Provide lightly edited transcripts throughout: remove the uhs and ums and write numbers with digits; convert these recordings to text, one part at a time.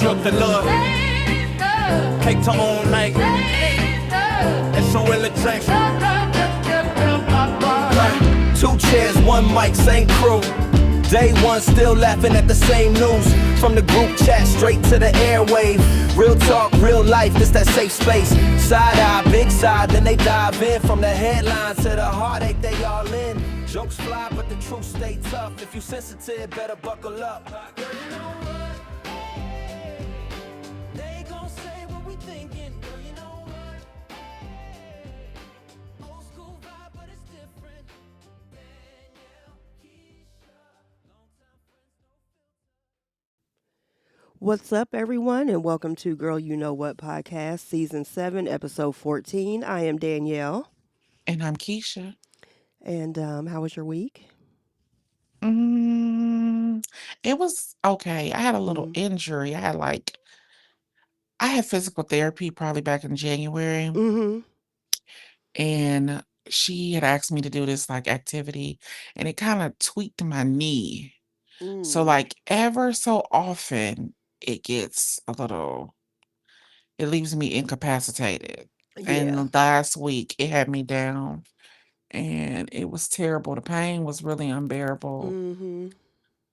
shook the love. Take to all night. And so will it take. Two chairs, one mic, same crew. Day one, still laughing at the same news. From the group chat straight to the airwave. Real talk, real life, this that safe space. Side eye, big side, then they dive in. From the headlines to the heartache, they all in. Jokes fly, but the truth stay tough. If you sensitive, better buckle up. Girl, you know what? They gon' say what we thinking. Girl, you know what? Old school vibe, but it's different. Danielle, Keisha, long time friends, no filter. What's up, everyone, and welcome to Girl You Know What podcast, season 7, episode 14. I am Danielle, And I'm Keisha. and how was your week? Mm, it was okay. I had a little Mm. injury. I had physical therapy probably back in January, Mm-hmm. and she had asked me to do this like activity, and it kind of tweaked my knee. So Mm. like ever so often, it gets a little, it leaves me incapacitated. Yeah. And last week, it had me down, and it was terrible. The pain was really unbearable. Mm-hmm.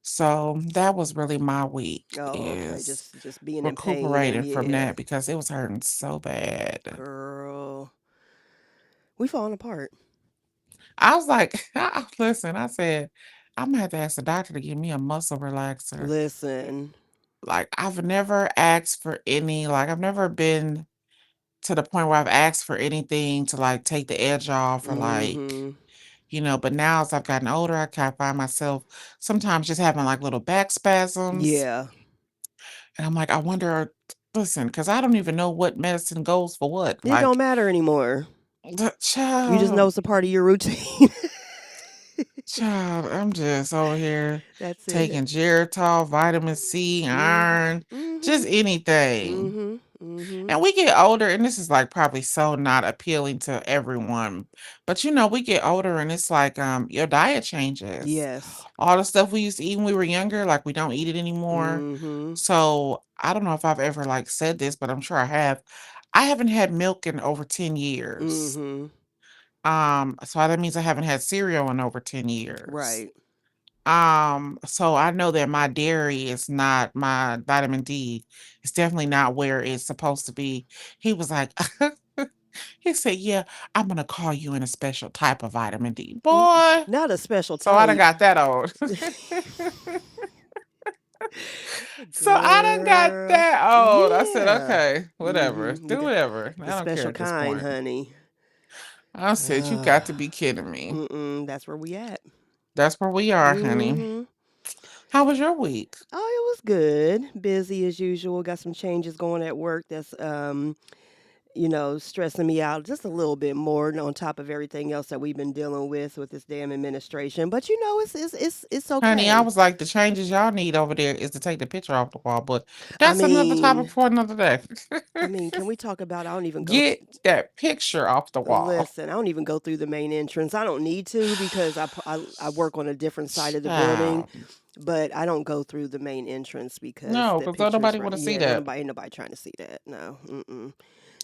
So that was really my week, Oh, okay. is Just being in pain and recuperating from yeah. that because it was hurting so bad. Girl. We falling apart. I was like, listen, I said, I'm gonna have to ask the doctor to give me a muscle relaxer. Listen. Like, I've never asked for any, like, I've never been to the point where I've asked for anything to like take the edge off or like, Mm-hmm. but now as I've gotten older, I kind of find myself sometimes just having like little back spasms. Yeah. And I'm like, I wonder, listen, because I don't even know what medicine goes for what. It don't Like, matter anymore. the You just know child, it's a part of your routine. child, I'm just over here That's it. taking Geritol, vitamin C, iron, Mm-hmm. just anything. Mm-hmm. Mm-hmm. And we get older, and this is like probably so not appealing to everyone. But we get older and it's like your diet changes. Yes. All the stuff we used to eat when we were younger, like we don't eat it anymore. Mm-hmm. So I don't know if I've ever like said this, but I'm sure I have. I haven't had milk in over 10 years. Mm-hmm. So that means I haven't had cereal in over 10 years. Right. So I know that my dairy is not my vitamin D. It's definitely not where it's supposed to be. He was like, he said, yeah, I'm gonna call you in a special type of vitamin D. Boy, Not a special so I done type. got that old. So I done got Girl. that old. I said, Yeah. okay, whatever. Mm-hmm. Do whatever. I The don't care special at this kind, point. honey. I said, you got to be kidding me. That's where we at. That's where we are, honey. Mm-hmm. How was your week? Oh, it was good. Busy as usual. Got some changes going at work that's stressing me out just a little bit more on top of everything else that we've been dealing with this damn administration. But it's Honey, I okay. was like, the changes y'all need over there is to take the picture off the wall, but I that's another topic mean, for another day. can we talk about I don't even go Get that picture off the wall. listen, I don't even go through the main entrance. I don't need to because I work on a different side of the building, Child. but I don't go through the main entrance because No, the because pictures nobody right. want to see Yeah, that. ain't nobody trying to see that. No. Mm-mm.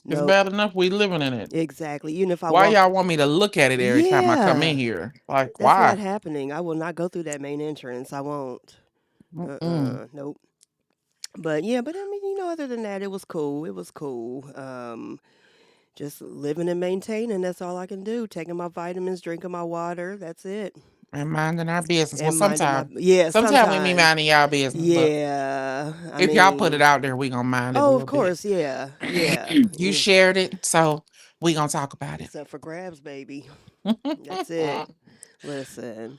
It's Nope. bad enough we living in it. Exactly. Even if I Why walk y'all want me to look at it every time I come in Yeah. here? Like, That's not why? happening. I will not go through that main entrance. I won't. Mm-mm. Nope. But yeah, but I mean, other than that, it was cool. It was cool. Just living and maintaining. That's all I can do. Taking my vitamins, drinking my water. That's it. And minding our business. Well, And minding my sometimes we be sometimes. minding y'all business, but Yeah. I if y'all put it mean, out there, we gonna mind it a oh, of little bit. course, yeah. Yeah. You shared it, so we gonna talk about it. It's up for grabs, baby. That's it. Listen.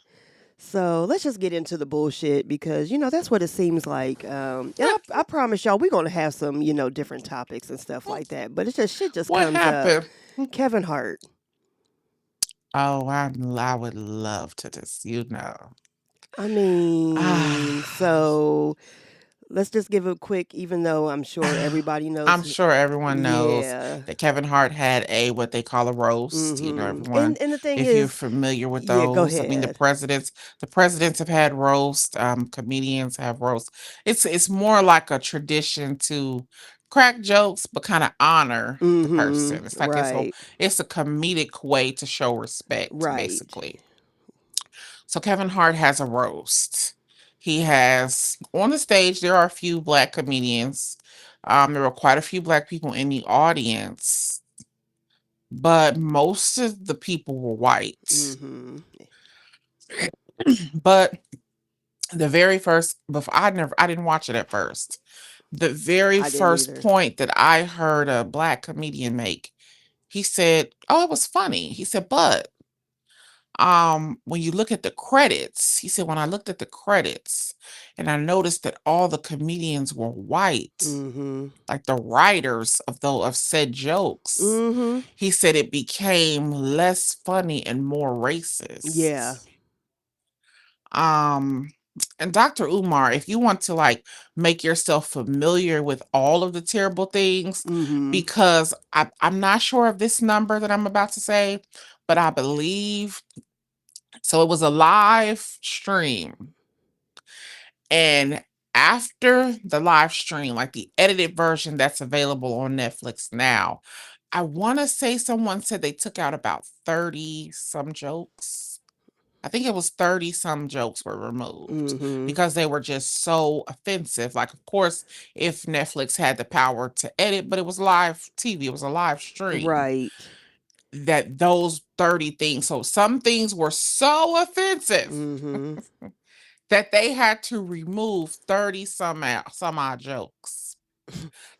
So let's just get into the bullshit because that's what it seems like. And I promise y'all we're gonna have some different topics and stuff like that. But it's just shit just What comes up. happened? Kevin Hart. Oh, I would love to just, I mean, so Let's just give a quick, even though I'm sure everybody I'm knows. sure everyone knows Yeah. that Kevin Hart had a what they call a roast. Everyone, And the thing if you're is, familiar with yeah, go those, I mean, ahead. the presidents have had roast. Comedians have roast. It's more like a tradition to crack jokes, but kind of honor the person. It's like Right. it's a comedic way to show respect, Right. basically. So Kevin Hart has a roast. He has on the stage, there are a few black comedians. There were quite a few black people in the audience, but most of the people were white. Mm-hmm. But the very first before I didn't watch it at first. The very I didn't first either. point that I heard a black comedian make, he said, "Oh, it was funny." He said, "But when you look at the credits," he said, "when I looked at the credits and I noticed that all the comedians were white, Mm-hmm. like the writers of said jokes," Mm-hmm. he said it became less funny and more Yeah. racist. Um, and Dr. Umar, if you want to like make yourself familiar with all of the terrible things, Mm-hmm. because I'm not sure of this number that I'm about to say, but I believe so. It was a live stream. And after the live stream, like the edited version that's available on Netflix now, I want to say someone said they took out about 30 some jokes. I think it was 30 some jokes were removed Mm-hmm. because they were just so offensive. Like, of course, if Netflix had the power to edit, but it was live TV, it was a live stream, Right. that those 30 things. So some things were so offensive Mm-hmm. that they had to remove 30 some odd jokes.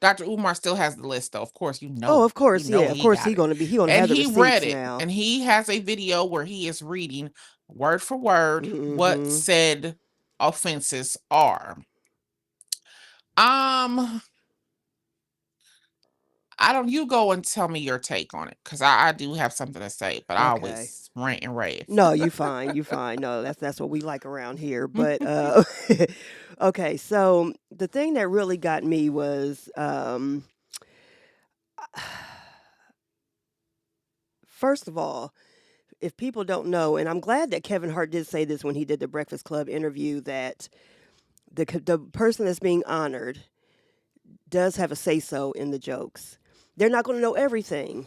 Dr. Umar still has the list though. Of course, Oh, of you course, know yeah. Of he course got it. he gonna And have the he read receipts it now. and he has a video where he is reading word for word what Mm-hmm. said offenses are. Um I don't you go and tell me your take on it because I do have something to say, but I Okay. always rant and rave. No, you fine. You fine. No, that's what we like around here. But okay, so the thing that really got me was first of all, if people don't know, and I'm glad that Kevin Hart did say this when he did the Breakfast Club interview, that the person that's being honored does have a say so in the jokes. They're not going to know everything,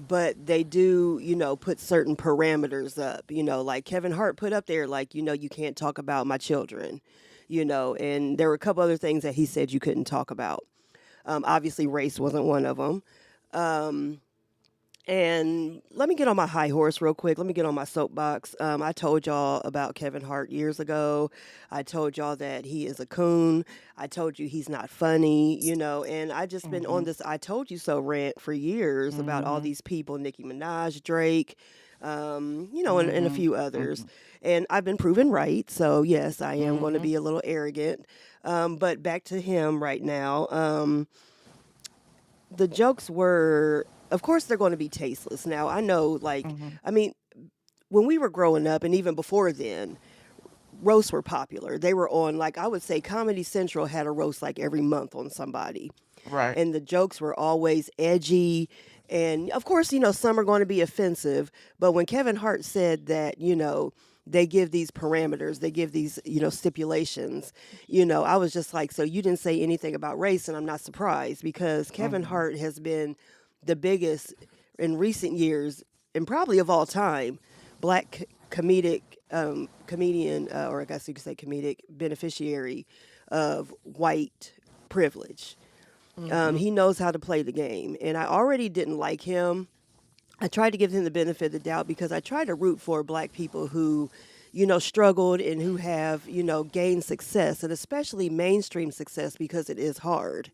but they do, put certain parameters up. Like Kevin Hart put up there, like, you can't talk about my children. And there were a couple other things that he said you couldn't talk about. Obviously, race wasn't one of them. Um, And let me get on my high horse real quick. Let me get on my soapbox. I told y'all about Kevin Hart years ago. I told y'all that he is a coon. I told you he's not funny, and I just been on Mhm. this I told you so rant for years about all Mhm. these people, Nicki Minaj, Drake, and a Mhm. few others. Mhm. And I've been proven right. So, yes, I am going to Mhm. be a little arrogant. But back to him right now. The jokes were, of course, they're going to be tasteless. Now, I know, like, Mhm. I mean, when we were growing up, and even before then, roasts were popular. They were on, like, I would say Comedy Central had a roast like every month on somebody. Right. And the jokes were always edgy. And of course, some are going to be offensive. But when Kevin Hart said that, they give these parameters, they give these, stipulations, I was just like, so you didn't say anything about race. And I'm not surprised because Kevin Mhm. Hart has been the biggest in recent years and probably of all time black comedic comedian, or I guess you could say comedic beneficiary of white privilege. Mhm. He knows how to play the game. And I already didn't like him. I tried to give him the benefit of the doubt because I try to root for black people who, struggled and who have, gained success, and especially mainstream success because it is hard.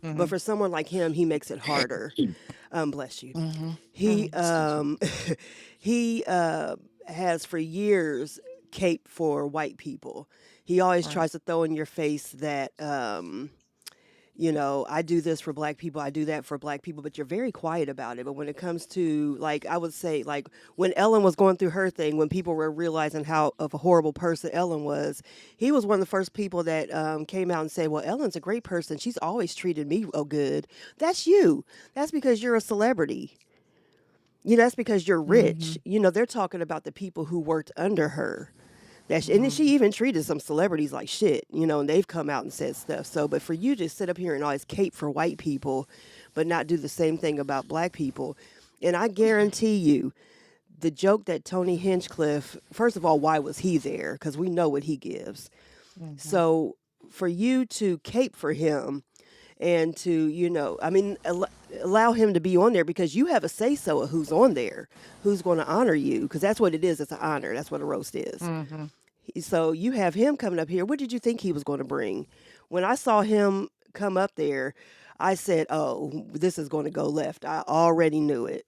But Mhm. for someone like him, he makes it harder. Bless you. Mhm. He Excuse me. he has for years caped for white people. He always Right. tries to throw in your face that I do this for black people, I do that for black people, but you're very quiet about it. But when it comes to, like, I would say, like, when Ellen was going through her thing, when people were realizing how of a horrible person Ellen was, he was one of the first people that came out and said, well, Ellen's a great person. She's always treated me good. That's you. That's because you're a celebrity. That's because you're rich. Mhm. They're talking about the people who worked under her. And then she Mhm. even treated some celebrities like shit, and they've come out and said stuff. So, but for you to sit up here and always cape for white people, but not do the same thing about black people, and I guarantee you, the joke that Tony Hinchcliffe, first of all, why was he there? Because we know what he gives. Mhm. So, for you to cape for him and to, I mean, allow him to be on there because you have a say so of who's on there, who's going to honor you, because that's what it is. It's an honor. That's what a roast is. Mhm. So you have him coming up here. What did you think he was going to bring? When I saw him come up there, I said, "Oh, this is going to go left." I already knew it.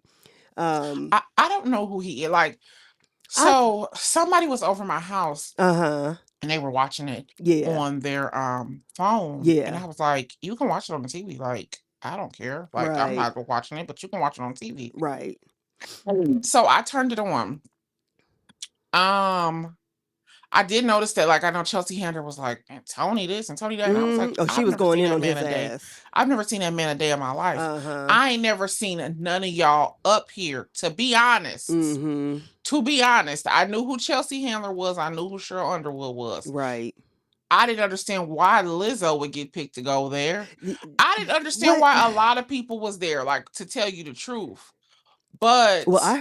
Um, I don't know who he is. Like, I so somebody was over my house uh-huh. and they were watching it Yeah. on their phone, and Yeah. I was like, you can watch it on the TV. Like, I don't care. Like, I'm Right. not watching it, but you can watch it on TV. Right. So I turned it on. Um, I did notice that, like, I know Chelsea Handler was like, "And Tony this and Tony that," and I was like, Oh, she I've was never going seen in that on man his a day. ass. I've never seen that man a day in my life. Uh-huh. I ain't never seen none of y'all up here, to be honest. Mm-hmm. To be honest, I knew who Chelsea Handler was. I knew who Cheryl Underwood was. Right. I didn't understand why Lizzo would get picked to go there. I didn't understand What? why a lot of people was there, like, to tell you the truth. Well, But I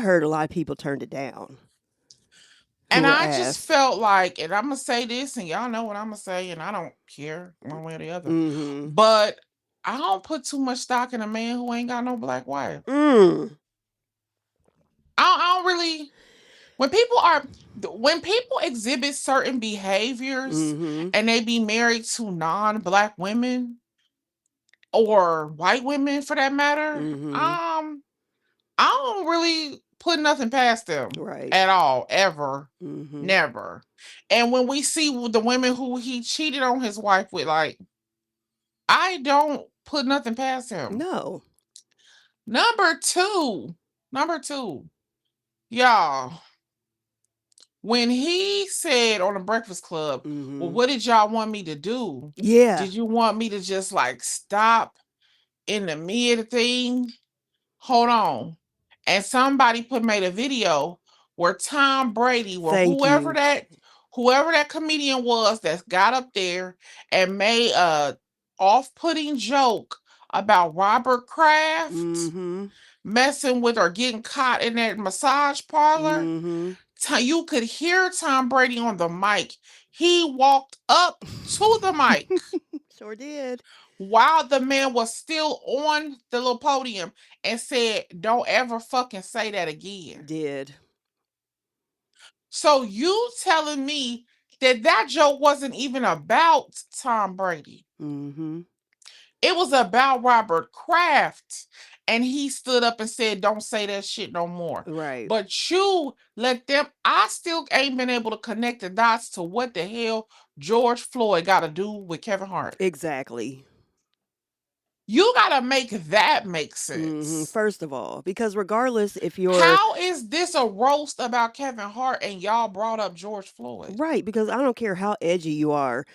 heard a lot of people turned it down who and were I just asked. felt like, and I'm gonna say this, and y'all know what I'm gonna say, and I don't care one way or the other. Mm-hmm. But I don't put too much stock in a man who ain't got no black wife. Mm. I don't really. When people exhibit certain behaviors Mm-hmm. and they be married to non-black women or white women for that matter, Mm-hmm. I don't really put nothing past them Right. at all, ever, Mm-hmm. never. And when we see the women who he cheated on his wife with, like, I don't put nothing past him. No. Number two, y'all, when he said on the Breakfast Club, well, Mm-hmm. what did y'all want me to do? Yeah. Did you want me to just, like, stop in the mid thing? Hold on. And somebody made a video where Tom Brady, or Thank you. whoever that comedian was that got up there and made a off-putting joke about Robert Kraft Mm-hmm. messing with or getting caught in that massage parlor. Mm-hmm. You could hear Tom Brady on the mic. He walked up to the mic Sure did. while the man was still on the little podium and said, "Don't ever fucking say that again." Did. So you telling me that that joke wasn't even about Tom Brady? Mm-hmm. It was about Robert Kraft. And he stood up and said, "Don't say that shit no more." Right. But you let them, I still ain't been able to connect the dots to what the hell George Floyd got to do with Kevin Hart. Exactly. You got to make that make Mm-hmm. sense. First of all, because regardless if you're How is this a roast about Kevin Hart and y'all brought up George Floyd? right, because I don't care how edgy you are,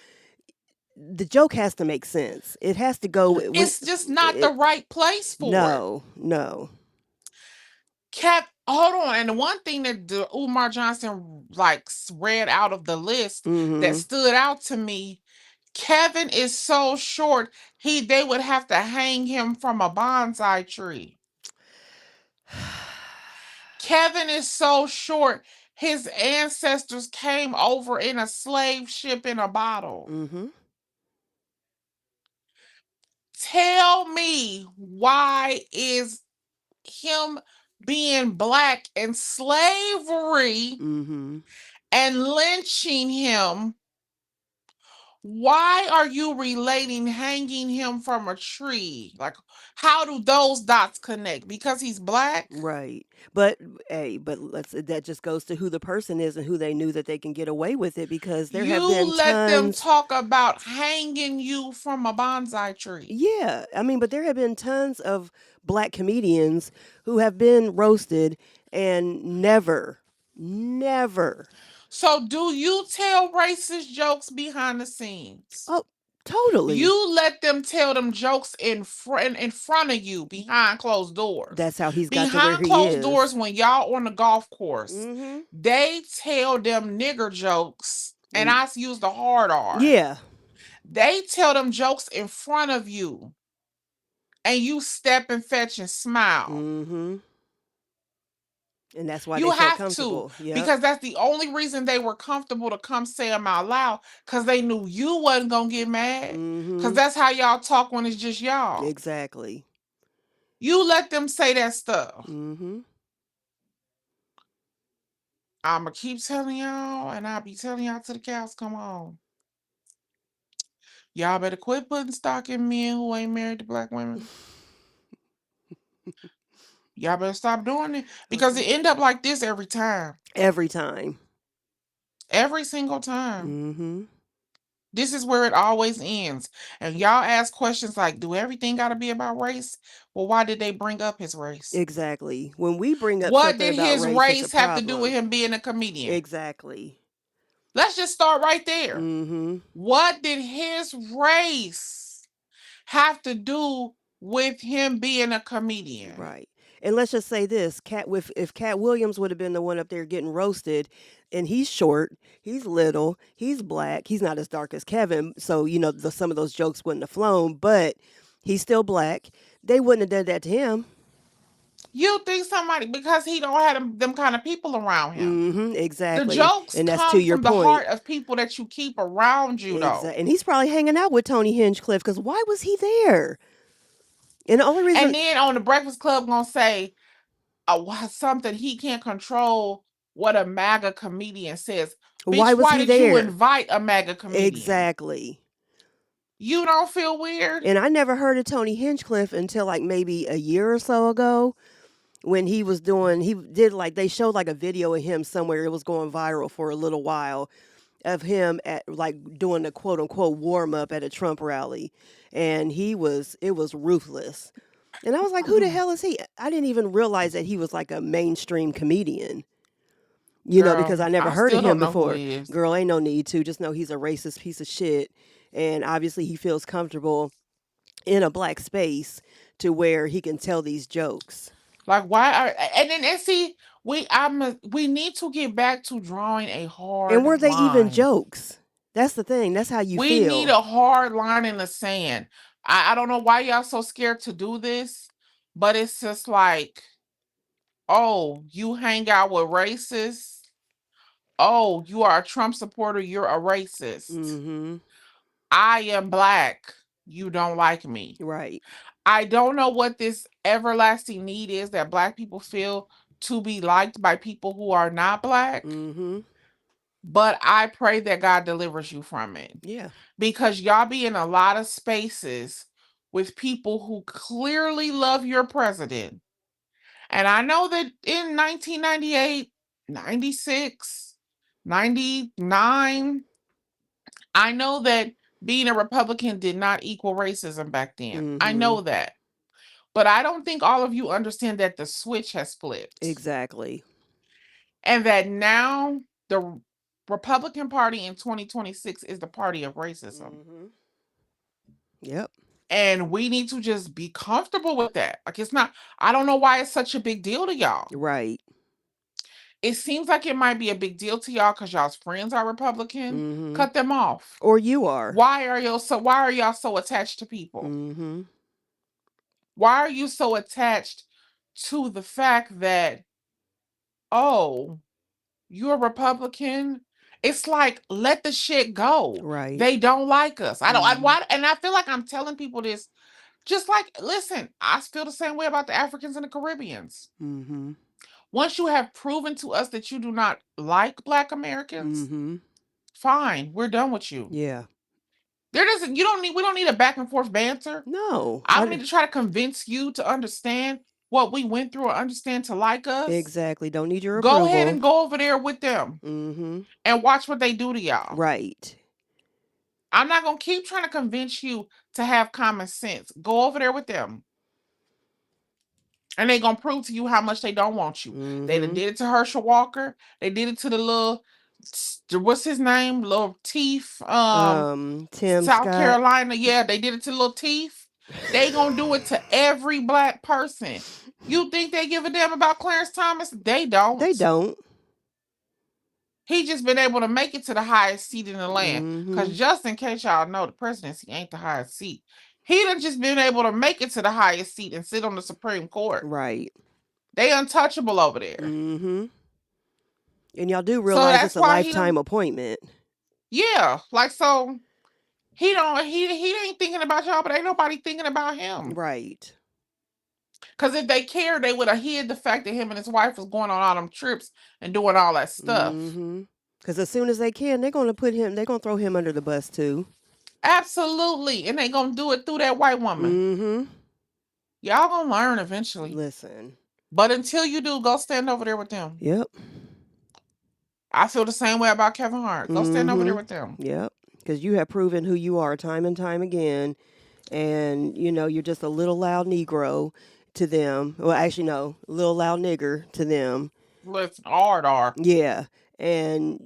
the joke has to make sense. It has to go when It's just not the it. right place for it. No, no. Hold on. And the one thing that Umar Johnson, like, read out of the list that Mm-hmm. stood out to me, Kevin is so short, they would have to hang him from a bonsai tree. Kevin is so short, his ancestors came over in a slave ship in a bottle. Mm-hmm. Tell me, why is him being black and slavery Mm-hmm. and lynching him Why are you relating hanging him from a tree? Like, how do those dots connect? Because he's black? Right. But hey, but that just goes to who the person is and who they knew that they can get away with it, because there have You been let them tons. talk about hanging you from a bonsai tree. Yeah, I mean, but there have been tons of black comedians who have been roasted and never. So, do you tell racist jokes behind the scenes? Oh, totally. You let them tell them jokes in front of you behind closed doors. That's how he's got to where Behind he closed is. doors, when y'all on the golf course, Mm-hmm. they tell them nigger jokes, and I use the hard R. Yeah. They tell them jokes in front of you, and you step and fetch and smile. Mm-hmm. And that's why You they felt have to, comfortable. Yep. because that's the only reason they were comfortable to come say them out loud, because they knew you wasn't gonna get mad. Because Mm-hmm. that's how y'all talk when it's just y'all. Exactly. You let them say that stuff. Mm-hmm. I'ma keep telling y'all, and I'll be telling y'all till the cows come home. Y'all better quit putting stock in men who ain't married to black women. Y'all better stop doing it, because Okay. it end up like this every time. Every time. Every single time. Mm-hmm. This is where it always ends. And y'all ask questions like, do everything got to be about race? Well, why did they bring up his race? Exactly. When we bring up What something did about his race, it's a race have to do with problem. him being a comedian? Exactly. Let's just start right there. Mm-hmm. What did his race have to do with him being a comedian? Right. And let's just say this: if Cat Williams would have been the one up there getting roasted, and he's short, he's little, he's black, he's not as dark as Kevin, so some of those jokes wouldn't have flown. But he's still black. They wouldn't have done that to him. You think somebody, because he don't have them kind of people around him. Mm-hmm. The Exactly. jokes And that's to come your from the point. heart of people that you keep around you, though. Exactly. And he's probably hanging out with Tony Hinchcliffe, because why was he there? And the only reason. And then on the Breakfast Club gonna say something he can't control what a MAGA comedian says. Why Bitch, was why he did you there? invite a MAGA comedian? Exactly. You don't feel weird? And I never heard of Tony Hinchcliffe until like maybe a year or so ago, when he did like, they showed like a video of him somewhere. It was going viral for a little while, of him at like doing a quote unquote warm up at a Trump rally. And it was ruthless. And I was like, who the hell is he? I didn't even realize that he was like a mainstream comedian. Because Girl, I never I heard still of him don't know who before. he is. Girl, ain't no need to. Just know he's a racist piece of shit. And obviously he feels comfortable in a black space to where he can tell these jokes. Like, why are, and see, we need to get back to drawing a And hard were they even line. jokes? That's the thing. That's how you We need feel. a hard line in the sand. I don't know why y'all so scared to do this, but it's just like, oh, you hang out with racists. Oh, you are a Trump supporter. You're a racist. Mm-hmm. I am black. You don't like me. Right. I don't know what this everlasting need is that black people feel to be liked by people who are not black, Mm-hmm. but I pray that God delivers you from it. Yeah. Because y'all be in a lot of spaces with people who clearly love your president. And I know that in 1998, 96, 99, I know that being a Republican did not equal racism back then. I Mm-hmm. know that. But I don't think all of you understand that the switch has flipped. Exactly. And that now the Republican Party in 2026 is the party of racism. Mm-hmm. Yep. And we need to just be comfortable with that. Like, it's not, I don't know why it's such a big deal to y'all. Right. It seems like it might be a big deal to y'all because y'all's friends are Republican. Mm-hmm. Cut them off. Or you are. Why are y'all so attached to people? Mm-hmm. Why are you so attached to the fact that, oh, you're a Republican? It's like, let the shit go. Right. They don't like us. I don't, Mm-hmm. and I feel like I'm telling people this, just like, listen, I feel the same way about the Africans and the Caribbeans. Mm-hmm. Once you have proven to us that you do not like Black Americans, Mm-hmm. fine, we're done with you. Yeah. There doesn't. You don't need. We don't need a back and forth banter. No. I don't need to try to convince you to understand what we went through or understand to like us. Exactly. Don't need your Go ahead approval. and go over there with them and watch what they do to y'all. Right. I'm not gonna keep trying to convince you to have common sense. Go over there with them. And they gonna prove to you how much they don't want you. They done did it to Herschel Walker. They did it to the little, what's his name? Little Teeth. Tim South Scott. Carolina. Yeah, they did it to Little Teeth. They gonna do it to every black person. You think they give a damn about Clarence Thomas? They don't. They don't. He just been able to make it to the highest seat in the land. Because just in case y'all know, the presidency ain't the highest seat. He done just been able to make it to the highest seat and sit on the Supreme Court. Right. They untouchable over there. And y'all do realize it's a lifetime appointment. Yeah. Like, so he ain't thinking about y'all, but ain't nobody thinking about him. Right. Because if they cared, they would have hid the fact that him and his wife was going on all them trips and doing all that stuff. Because as soon as they can, they're going to throw him under the bus too. Absolutely. And they going to do it through that white woman. Y'all going to learn eventually. Listen. But until you do, go stand over there with them. Yep. I feel the same way about Kevin Hart. Go stand over there with them. Yep. Because you have proven who you are time and time again. And, you're just a little loud Negro to them. Well, actually, no, little loud nigger to them. Listen, hard. Yeah. And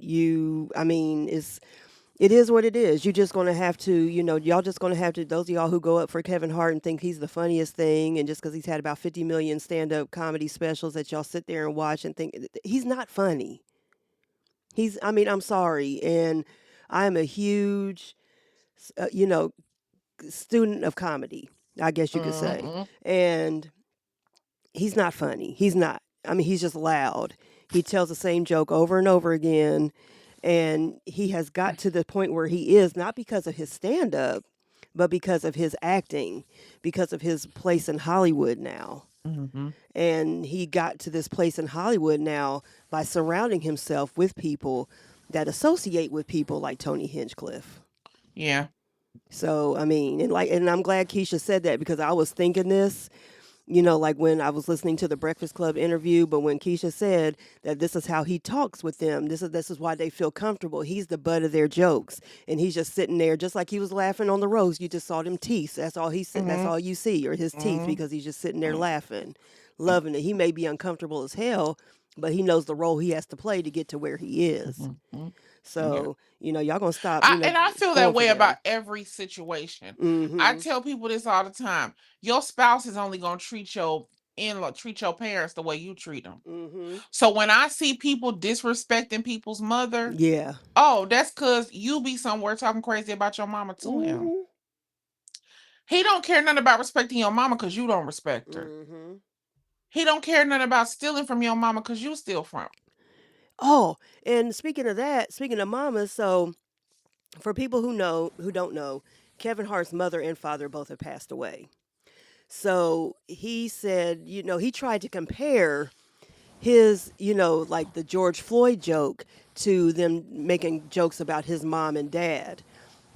it is what it is. You're just going to have to, y'all just going to have to, those of y'all who go up for Kevin Hart and think he's the funniest thing, and just because he's had about 50 million stand-up comedy specials that y'all sit there and watch and think, he's not funny. I'm sorry. And I'm a huge, student of comedy, I guess you could say. And he's not funny. He's not. He's just loud. He tells the same joke over and over again. And he has got to the point where he is, not because of his stand-up, but because of his acting, because of his place in Hollywood now. And he got to this place in Hollywood now by surrounding himself with people that associate with people like Tony Hinchcliffe. Yeah. So, and I'm glad Keisha said that, because I was thinking this, like when I was listening to the Breakfast Club interview, but when Keisha said that this is how he talks with them, this is why they feel comfortable. He's the butt of their jokes, and he's just sitting there, just like he was laughing on the roast. You just saw them teeth. That's all he said. That's all you see, or his teeth, because he's just sitting there laughing, loving it. He may be uncomfortable as hell, but he knows the role he has to play to get to where he is. So, y'all gonna stop. And I feel that way about every situation. I tell people this all the time. Your spouse is only gonna treat your parents the way you treat them. So when I see people disrespecting people's mother, that's because you be somewhere talking crazy about your mama to him. He don't care nothing about respecting your mama because you don't respect her. He don't care nothing about stealing from your mama because you steal from. Oh, and speaking of mamas, so for people who don't know, Kevin Hart's mother and father both have passed away. So he said, he tried to compare his, like the George Floyd joke to them making jokes about his mom and dad,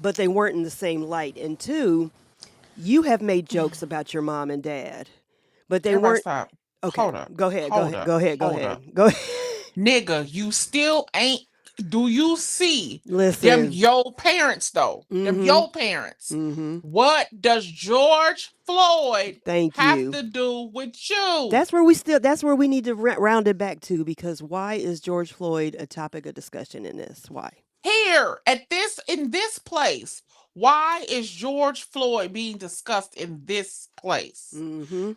but they weren't in the same light. And two, you have made jokes about your mom and dad, but they weren't. Stop. Okay, hold up. Go ahead. Nigga, you still ain't. Do you see Listen. them your parents though? Them your parents. What does George Floyd have to do with you? That's where we need to round it back to, because why is George Floyd a topic of discussion in this? Why? Here in this place. Why is George Floyd being discussed in this place?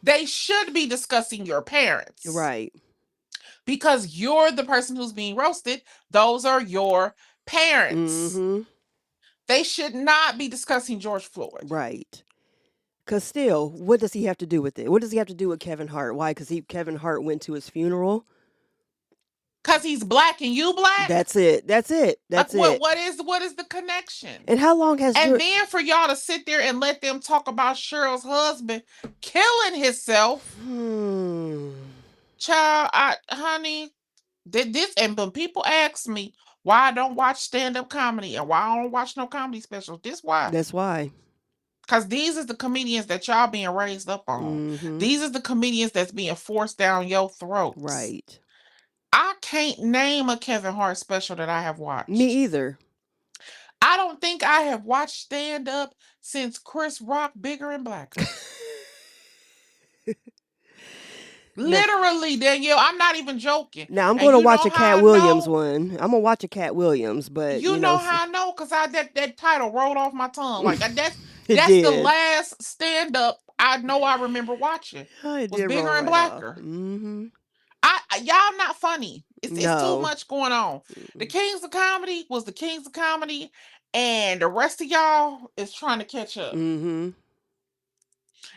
They should be discussing your parents. Right. Because you're the person who's being roasted. Those are your parents. They should not be discussing George Floyd. Right. Because still, what does he have to do with it? What does he have to do with Kevin Hart? Why? Because Kevin Hart went to his funeral? Because he's black and you black? That's it. What is the connection? And how long has... And then for y'all to sit there and let them talk about Cheryl's husband killing himself... Child, honey, this, and when people ask me, why I don't watch stand-up comedy and why I don't watch no comedy specials. This why. That's why. Because these is the comedians that y'all being raised up on. Mm-hmm. These is the comedians that's being forced down your throats. Right. I can't name a Kevin Hart special that I have Me watched. either. I don't think I have watched stand-up since Chris Rock Bigger and Blacker. Now, Literally, Danielle, I'm not even joking. now I'm And going to you watch know a how Cat I Williams know? one. I'm gonna watch a Cat Williams, but You know how I know? Because that title rolled off my tongue. Like it that's the did. last stand-up I know I remember watching Oh, it was did roll Bigger and right off. Blacker. Mm-hmm. Y'all not funny. It's too No. much going on. The Mm-mm. Kings of Comedy was the Kings of Comedy, and the rest of y'all is trying to catch up. Mm-hmm.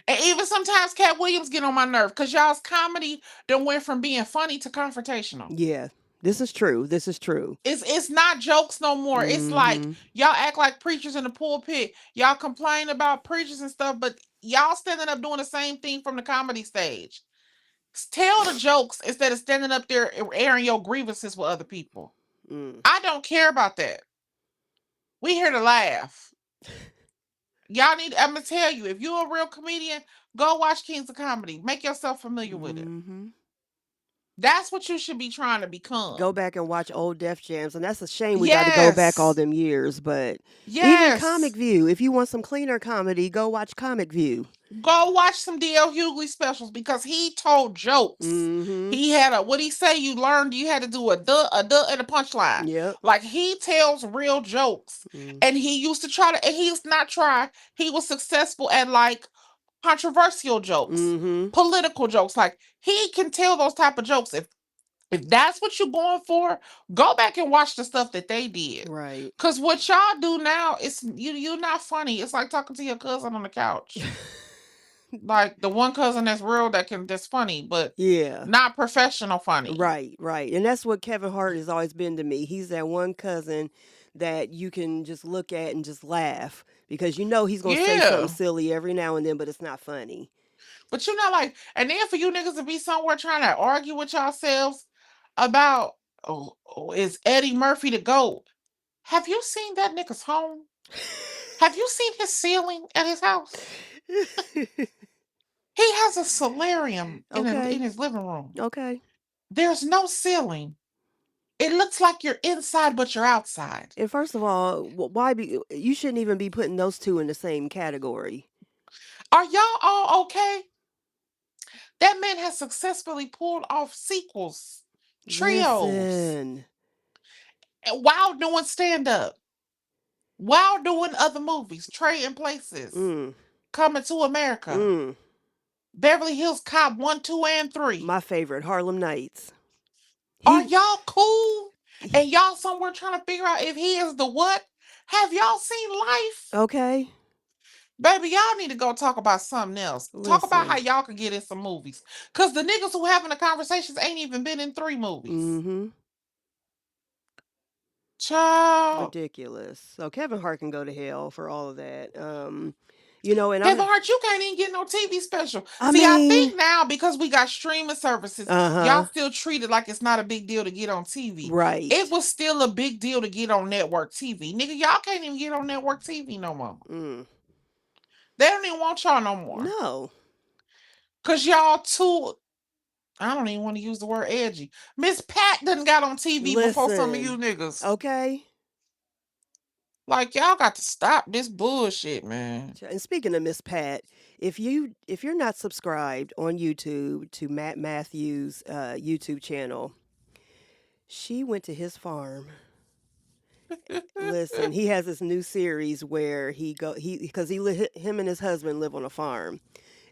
And even sometimes Cat Williams get on my nerve because y'all's comedy done went from being funny to confrontational. Yeah. This is true. This is true. It's not jokes no more. It's like Mm-hmm. y'all act like preachers in the pulpit. Y'all complain about preachers and stuff, but y'all standing up doing the same thing from the comedy stage. Tell the jokes instead of standing up there airing your grievances with other people. Mm. I don't care about that. We here to laugh. Y'all need, I'm gonna tell you, if you're a real comedian, go watch Kings of Comedy. Make yourself familiar with it. Mm-hmm. That's what you should be trying to become. Go back and watch old Def Jams, and that's a shame we got to go back all Yes. them years. But even Yes. Comic View, if you want some cleaner comedy, go watch Comic View. Go watch some D.L. Hughley specials because he told jokes. Mm-hmm. He had a, what he say, you learned you had to do a duh, and a punchline. Yep. Like he tells real jokes. Mm. And he used to try to, and he's not try, he was successful at like controversial jokes, Mm-hmm. political jokes. Like he can tell those type of jokes. If that's what you're going for, go back and watch the stuff that they did. Right. Cause what y'all do now is you're not funny. It's like talking to your cousin on the couch. Like the one cousin that's funny, but Yeah. not professional funny. Right, right. And that's what Kevin Hart has always been to me. He's that one cousin that you can just look at and just laugh because you know he's going to say something Yeah. silly every now and then, but it's not funny. But you're not like, and then for you niggas to be somewhere trying to argue with yourselves about, is Eddie Murphy the GOAT? Have you seen that nigga's home? Have you seen his ceiling at his house? He has a solarium in Okay. his living room. Okay. There's no ceiling. It looks like you're inside, but you're outside. And first of all, why be you shouldn't even be putting those two in the same category. Are y'all all okay? That man has successfully pulled off sequels, trios, Listen. while doing stand-up, while doing other movies, Trading Places, Mm. Coming to America, Mm. Beverly Hills Cop 1, 2, and 3. My favorite, Harlem Nights. Are He, y'all cool? And y'all somewhere trying to figure out if he is the what? Have y'all seen Life? okay. Baby, y'all need to go talk about something else. Talk about how Listen. y'all can get in some movies. Because the niggas who having the conversations ain't even been in 3 movies. Mm-hmm. Child. Ridiculous. So Kevin Hart can go to hell for all of that. You know, and Kevin Hart, you can't even get no TV special. I See, I mean, think now because we got streaming services, uh-huh. y'all still treat it like it's not a big deal to get on TV. Right. It was still a big deal to get on network TV. Nigga, y'all can't even get on network TV no more. Mm. They don't even want y'all no more. No. Because y'all too, I don't even want to use the word edgy. Miss Pat done got on TV before some of you niggas. Okay. Like, y'all got to stop this bullshit, man. And speaking of Miss Pat, if you're not subscribed on YouTube to Matt Matthews' YouTube channel, she went to his farm. Listen, he has this new series where because him and his husband live on a farm,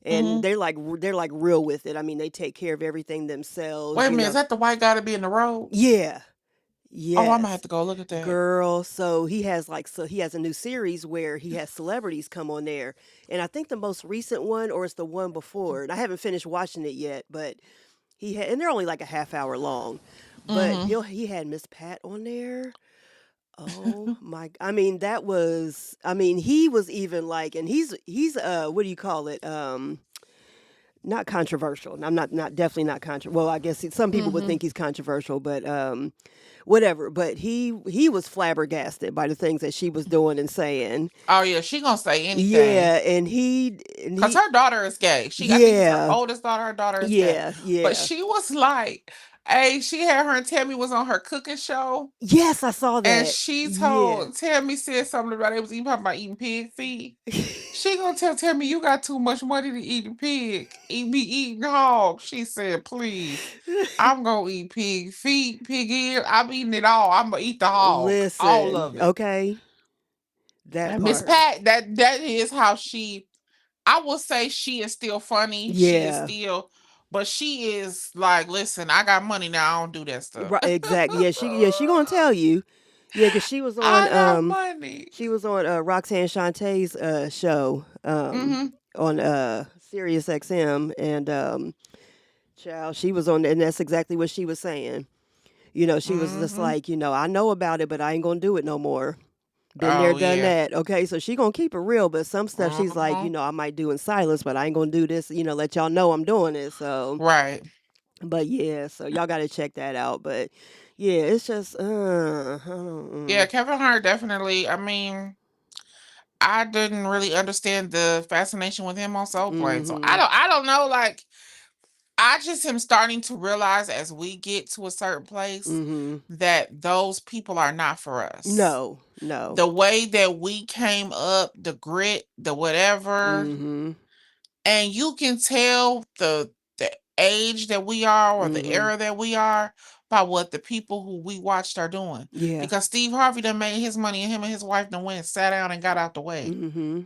and they're like real with it. I mean, they take care of everything themselves. Wait a minute, is that the white guy to be in the road? Yeah. Yes. Oh, I'm gonna have to go look at that. Girl, so he has a new series where he has celebrities come on there. And I think the most recent one, or it's the one before, and I haven't finished watching it yet, but and they're only like a half hour long. But he had Miss Pat on there. Oh my, I mean, he was even like, and he's what do you call it? not controversial. I'm not definitely not controversial. Well, I guess some people would Hmm. think he's controversial, but whatever. But he was flabbergasted by the things that she was doing and saying. Oh yeah, she gonna say anything. Yeah, and Cause he her daughter is gay. I think it's her yeah oldest daughter. Her daughter is gay. yeah But yeah. she was like, hey, she had her and Tammy was on her cooking show, Yes, I saw and that. she Yeah. told Tammy said something about they was eating pig feet. She gonna tell Tammy you got too much money to eat a pig. Eat me eating hog. She said, please, I'm gonna eat pig feet, pig ear. I'm eating it all. I'm gonna eat the hog, all Listen, of it. okay, that And Miss part. Pat, that is how she. I will say she is still funny. She is Yeah, still, but she is like, listen, I got money now. I don't do that stuff. right. Exactly. Yeah, she gonna tell you. Yeah, because I got money. she was on Roxanne Shantae's show Hmm. on Sirius XM, and child, she was on, and that's exactly what she was saying. She was just Hmm. like, I know about it, but I ain't gonna do it no more. Been there, Oh done yeah. that. Okay, so she gonna keep it real, but some stuff she's like, Hmm. I might do in silence, but I ain't gonna do this. Let y'all know I'm doing it. So, Right. but yeah, so y'all got to check that out. But yeah, it's just, I Yeah, don't. Kevin Hart definitely. I mean, I didn't really understand the fascination with him on Soul Plane, so Mm-hmm. I don't know. Like, I just am starting to realize as we get to a certain place Mm-hmm. that those people are not for us. No, no. The way that we came up, the grit, the whatever, Mm-hmm. and you can tell the age that we are or the Mm-hmm. era that we are by what the people who we watched are doing. Yeah. Because Steve Harvey done made his money and him and his wife done went and sat down and got out the way. Mm-hmm.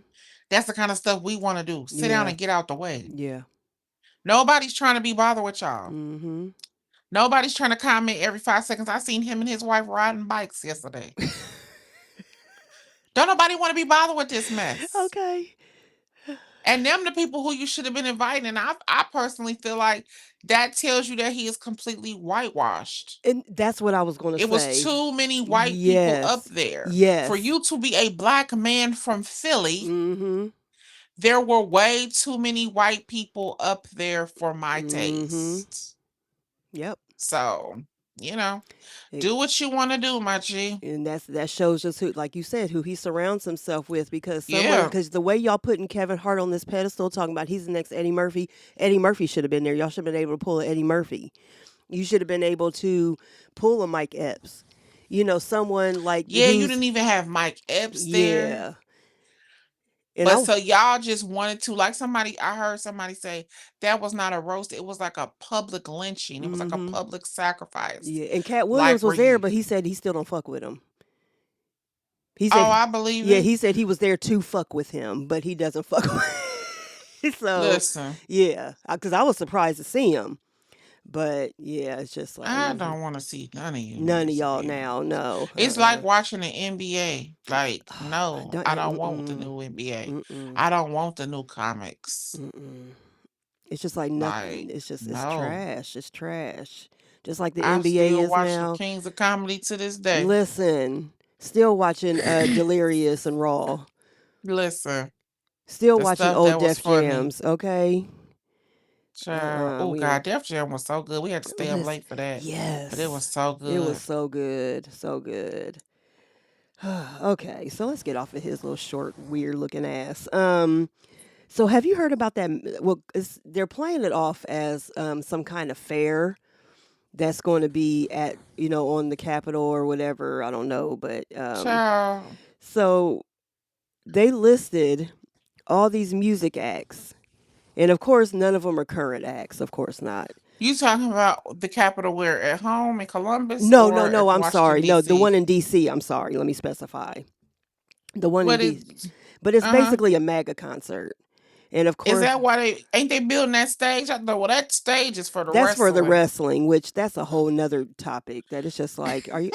That's the kind of stuff we want to do. Sit down Yeah. and get out the way. Yeah. Nobody's trying to be bothered with y'all. Mm-hmm. Nobody's trying to comment every 5 seconds. I seen him and his wife riding bikes yesterday. Don't nobody want to be bothered with this mess. Okay. And them the people who you should have been inviting. And I personally feel like that tells you that he is completely whitewashed. And that's what I was gonna It was say. too many white people up Yes. there. For Yes. you to be a black man from Philly, Mm-hmm. there were way too many white people up there for my Mm-hmm. taste. Yep. So, you know, It, do what you want to do, my G. and that shows just who, like you said, who he surrounds himself with. Yeah. Because the way y'all putting Kevin Hart on this pedestal, talking about he's the next Eddie Murphy. Eddie Murphy should have been there. Y'all should have been able to pull a Eddie Murphy. You should have been able to pull a Mike Epps. Someone like Yeah, you who's didn't even have Mike Epps there. yeah. And But so y'all just wanted to, like I heard somebody say that was not a roast, it was like a public lynching. It was like a mm-hmm. public sacrifice. Yeah, and Cat Like Williams where was there, you, but he said he still don't fuck with him. He oh, said, I believe yeah, it. he said he was there to fuck with him, but he doesn't fuck with. So, Listen, yeah, because I was surprised to see him, but yeah, it's just like I don't want to see none of you none of niggas y'all again. now. No, It's like watching the NBA. Like, I no, don't. I don't want the new NBA. Mm-mm, I don't want the new comics. mm-mm. It's just like nothing. Like, It's no. trash. It's trash. Just like the I NBA still is watch the now. Kings of Comedy to this day. Listen, still watching Delirious and Raw. Listen, Still the watching stuff old that was Def funny. Jams. Okay. Child. Oh We ain't. God, Def Jam was so good. We had to stay up Listen, late for that. But it was yes, so it was good. so good, so good. Okay, so let's get off of his little short, weird looking ass. So have you heard about that? Well, they're playing it off as some kind of fair that's going to be at on the Capitol or whatever. I don't know, but Child. so they listed all these music acts, and of course, none of them are current acts. Of course not. You talking about the Capitol where at home in Columbus No, no, or no. at I'm Washington, sorry. No, the D.C.? one in D.C. I'm sorry. Let me specify. The one in What D.C. is But it's uh-huh. basically a MAGA concert, and of Is course, that why they ain't they building that stage? I thought, well, that stage is for the that's for the wrestling. wrestling, which that's a whole nother topic. That is just like, are you?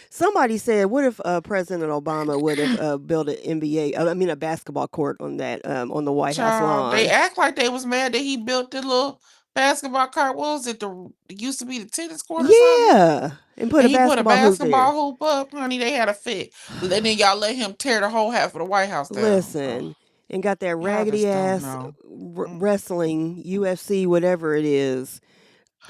Somebody said, what if President Obama would have built an NBA? I mean, a basketball court on that on the White House Child, they lawn. act like they was mad that he built the little basketball court. What was it? It used to be the tennis court or something. Yeah, and put And a he put a basketball hoop there. basketball hoop up, honey. They had a fit. And then y'all let him tear the whole half of the White House down. Oh, Listen, and got that Y'all raggedy just don't ass know. Mm. wrestling UFC, whatever it is.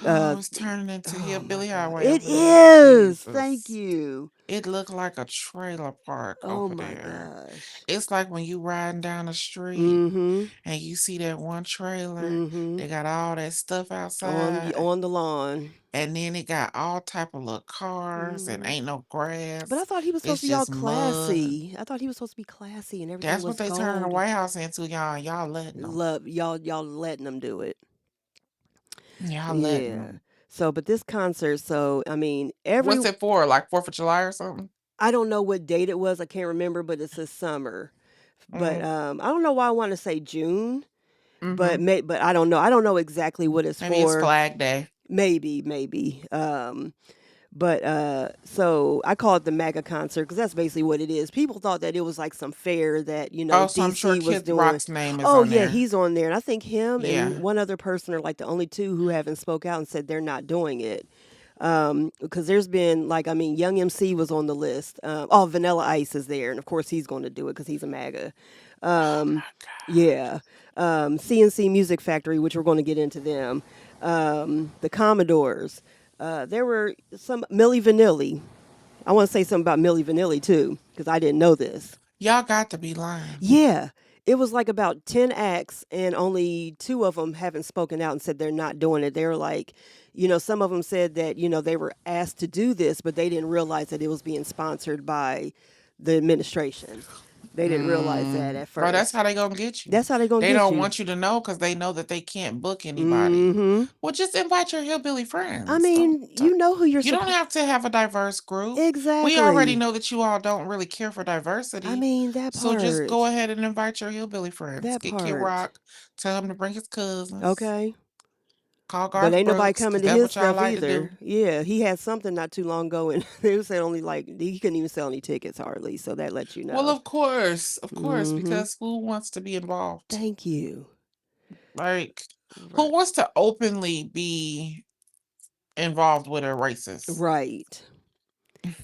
Oh, Uh, it's turning into oh my Hillbilly God, Highway it over there. is. Thank Jesus. you. It looked like a trailer park Oh over my there. gosh. It's like when you riding down the street Mm-hmm. and you see that one trailer, Mm-hmm. they got all that stuff outside, On the lawn. and then it got all type of little cars and Mm. ain't no But I grass. thought he was supposed It's to be all just mud. classy. I thought he was supposed to be classy and everything That's what was they turning the gold. White House into, y'all. Y'all letting them. Love y'all letting them do it. Y'all letting Yeah. them. So, but this concert, so I mean, every What's it for? Like 4th of July or something? I don't know what date it was. I can't remember, but it's this summer. But Mm-hmm. I don't know why I want to say June, Mm-hmm. but I don't know. I don't know exactly what it's Maybe it's for. Flag Day. Maybe. But so I call it the MAGA concert because that's basically what it is. People thought that it was like some fair that Oh, so I'm sure DC was Kid doing. Rock's name is Oh on yeah, there. he's on there, and I think him and Yeah. one other person are like the only two who haven't spoke out and said they're not doing it. Because there's been like I mean, Young MC was on the list. Oh, Vanilla Ice is there, and of course he's going to do it because he's a MAGA. Oh Um, my God. yeah, CNC Music Factory, which we're going to get into them. The Commodores. There were some Milli Vanilli. I want to say something about Milli Vanilli too, because I didn't know this. Y'all got to be lying. Yeah, it was like about 10 acts, and only two of them haven't spoken out and said they're not doing it. They were like, some of them said that, they were asked to do this, but they didn't realize that it was being sponsored by the administration. They didn't realize that at Well, that's first. how they gonna get you. That's how they're going to They get don't you. want you to know because they know that they can't book anybody. Mm-hmm. Well, just invite your hillbilly I friends. Don't. mean, you know who you're You don't supposed. have to have a diverse group. We already Exactly. know that you all don't really care for I diversity. mean, that So just go part. ahead and invite your hillbilly friends. That Get Kid part. Rock. Tell him to bring his cousins. Okay. Call But Garth ain't nobody Brooks coming because to that's his what y'all stuff like to do. either. Yeah, he had something not too long ago, and they said only like he couldn't even sell any tickets hardly. So that lets you Well, know. of course, Mm-hmm. because who wants to be involved? Thank you. Like, who Right. wants to openly be involved with a racist? Right.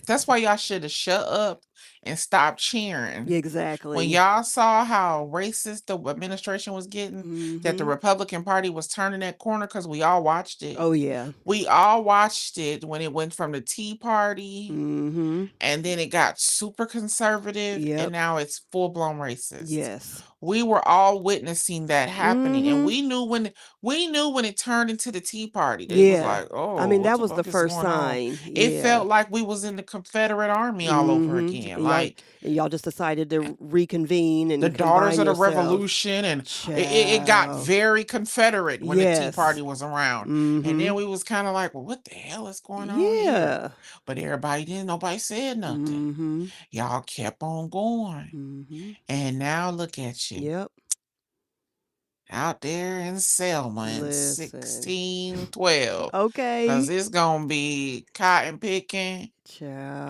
That's why y'all should have shut up and stopped cheering. When Exactly. y'all saw how racist the administration was getting, that the Mm-hmm. Republican Party was turning that corner because we all watched it. Oh yeah. We all watched it when it went from the Tea Party Mm-hmm. and then it got super conservative and Yep. now it's full-blown racist. Yes. We were all witnessing that happening and Mm-hmm. we knew when it turned into the Tea Party. They was Yeah. like, I "Oh, mean, what that the was the fuck is first going on?" sign. It Yeah. felt like we was in the Confederate Army all over Mm-hmm. again. And y'all Like and y'all just decided to reconvene the and Daughters combine of the yourselves. Revolution, and it got Ciao. very Confederate when the Tea Yes. Party was around. And Mm-hmm. then we was kind of like, well, what the hell is going on here? Yeah. But everybody didn't, nobody said nothing. Mm-hmm. Y'all kept on going. Mm-hmm. And now look at you Yep. out there in Selma in Listen. 1612. Because Okay. it's going to be cotton picking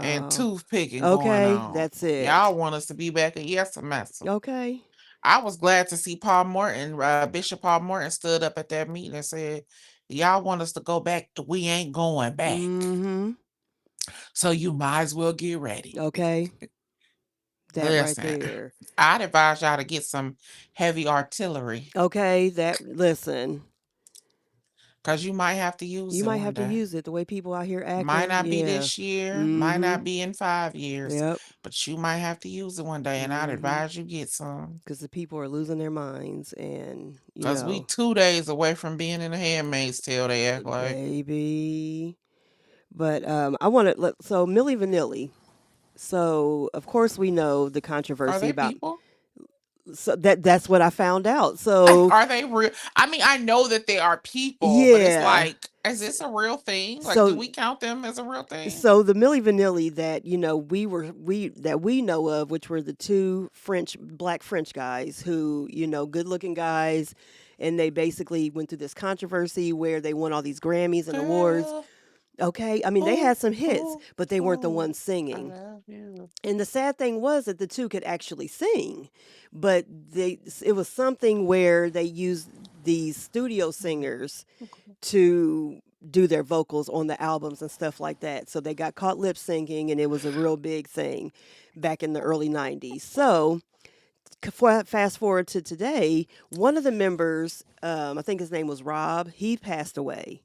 and Ciao. tooth picking going Okay, on. that's it. Y'all want us to be back at yes semester. Okay. I was glad to see Paul Morton, Bishop Paul Morton stood up at that meeting and said, y'all want us to go back, we ain't going back. Mm-hmm. So you might as well get ready. Okay. That right Listen, there. I'd advise y'all to get some heavy artillery Okay, listen. because you might have to use You it might one have to day. use it the way people out here Might acting. not be Yeah. this year, might Mm-hmm. not be in 5 years, Yep. but you might have to use it one day, and I'd Mm-hmm. advise you get some. Because the people are losing their minds and, Because we 2 days away from being in a Handmaid's Tale, they act like. baby. But I want to let so Milli Vanilli. So of course we know the Are controversy they about people? so that's what I found out. So Are they real? I mean, I know that they are people, but it's yeah. like, is this a real thing? Like, do So we count them as a real thing? so the Milli Vanilli that we know of, which were the two black French guys who good looking guys, and they basically went through this controversy where they won all these Grammys and awards. Girl, Okay, I mean they ooh, had some hits, ooh, but they weren't the ooh, ones I singing. love you. And the sad thing was that the two could actually sing, but it was something where they used these studio singers to do their vocals on the albums and stuff like that. So they got caught lip syncing, and it was a real big thing back in the early 90s. So fast forward to today, one of the members, I think his name was Rob, he passed away.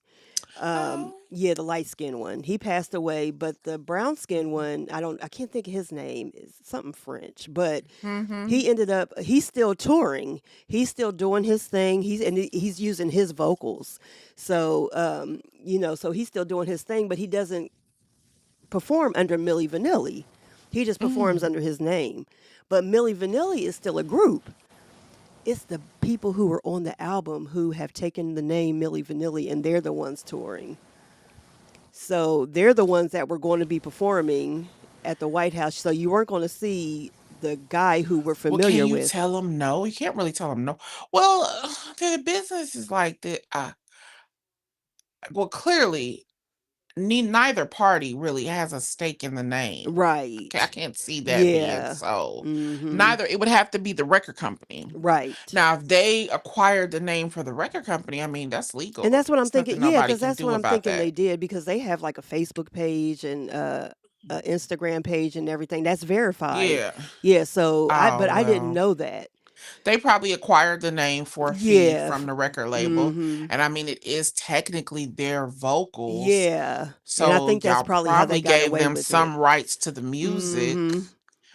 Oh. Yeah, the light skinned one. He passed away, but the brown skinned one, I can't think of his name. Is something French, but Mm-hmm. he ended up he's still touring. He's still doing his thing. He's using his vocals. So, so he's still doing his thing, but he doesn't perform under Milli Vanilli. He just performs Mm. under his name. But Milli Vanilli is still a group. It's the people who were on the album who have taken the name Milli Vanilli, and they're the ones touring. So they're the ones that were going to be performing at the White House. So you weren't going to see the guy who we're Well, can familiar you with. tell them no? You can't really tell them no. Well, the business is like that. Well, clearly, neither party really has a stake in the name. I Right. can't see that being Yeah. so. Mhm. Neither, it would have to be the record company. Right. Now, if they acquired the name for the record company, I mean, that's And legal. that's what I'm There's nothing thinking. Yeah, nobody because can that's do what I'm about thinking they that. did because they have like a Facebook page and a Instagram page and everything that's verified. Yeah. Yeah. So Oh, but I didn't well. know that. They probably acquired the name for a fee Yeah. from the record label. Mhm. And I mean, it is technically their vocals. Yeah. And I So think that's y'all probably how they probably got gave away them with it. some rights to the music. Mhm.